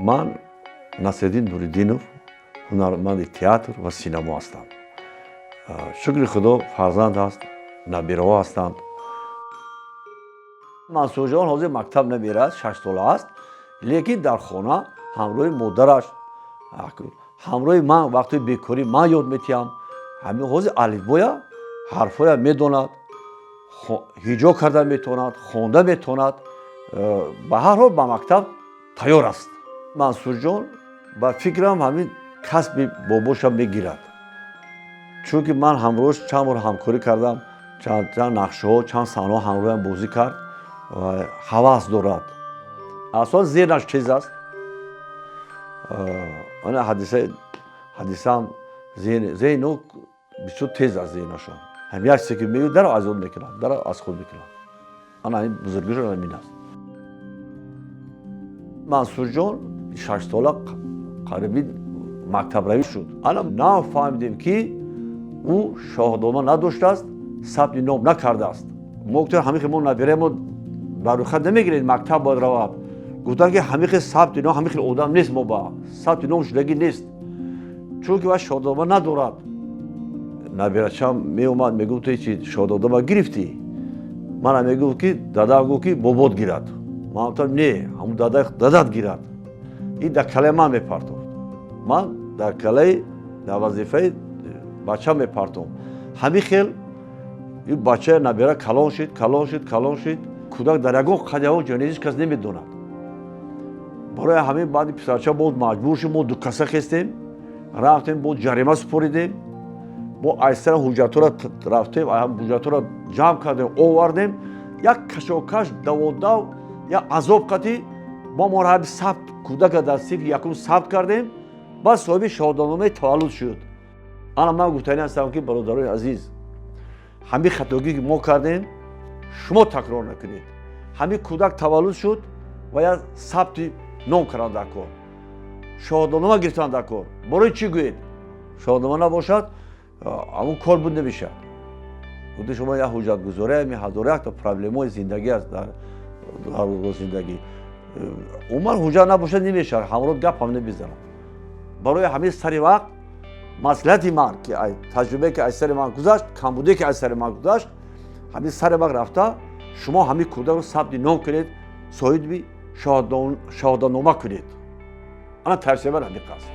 من نصیرالدین نوری‌دینов هنرمند تئاتر و سینما هستم. شکر خدا فرزند هست، نبیره‌ها هستند. منصور جان حاضر مکتب نمیرد، 6 ساله است، لیکن در خانه همراه مادرش، همراه من وقتی بیکاری من یاد می‌دهم. همین حاضر الفبای حرفای میداند، هجا کرده میتواند، خوانده میتواند، به هر حال به مکتب تیار است. منصور جان با فکرم همین کسب باباشم میگیرد، چون که من همراهش چند بار همکاری کردم، چند نقشه ها، چند صحنه همراهم بازی کرد و هوس دارد. اصلا ذهنش چیز است. آن حدیثه هم ذهن او بسیار تیز است. ذهنشان هم یک چیزی که میگه در از اون میکنند، در از خود میکنند. آن این بزرگیشان همین است. منصور جان 6 ساله قریبی مکتب روی شد. الان نفهمیدیم که او شاهنامه نداشته است، ثبت نام نکرده است. ما گفتیم همین که ما نبیره ما برای خود نمیگیرید، مکتب باید روید. گفتن که همین که ثبت نام همین که آدم نیست، ما با ثبت نام شدگی نیست، چون که شاهنامه ندارد. نبیره‌چم می اومد میگفت تو چی شاهنامه گرفتی؟ من میگفت که دادا گفت که بابات گیرد. من گفتم نه، همون دادات گیرد. این در کله من میپرتم. من در کله در وظیفه بچه میپرتم. همین خیل این بچه نبیره کلان شد. کودک در یگان قدیه جانیزش کس نمیدوند. برای همین بعد پسرچه بود مجبور شدیم، ما دو کسه خستیم، رفتیم بود جریمه سپریدیم، با ایستر حجت را رفتیم، حجت را جمع کردیم، آوردیم، یک کشاکش دو یا عذاب قطعی با مرحب ثبت کودک در سیفل یکم ثبت کردیم. بعد صاحب شاهنامه تولد شد. انا من گفتنی هستم که برادرای عزیز، همین خطاگی که ما کردیم شما تکرار نکنید. همین کودک تولد شد و یا ثبت نام کردن در کار، شاهنامه گرفتن در کار. برای چی گویید؟ شاهنامه نباشد همون کار بود نمیشه. گفته شما یا حجت گذاره می هزار یک تا پرابلم‌های زندگی است در روز زندگی. عمر حجت نباشد نمیشه، همراه گپ هم نمیزنم. برای همین سری وقت مصلحتی من که تجربه که از سر من گذشت، کمبودی که از سر من گذشت، همین سر وقت رفته شما همین کودک رو ثبت نام کنید، صاحب شاهنامه کنید. انا توصیه من همین است.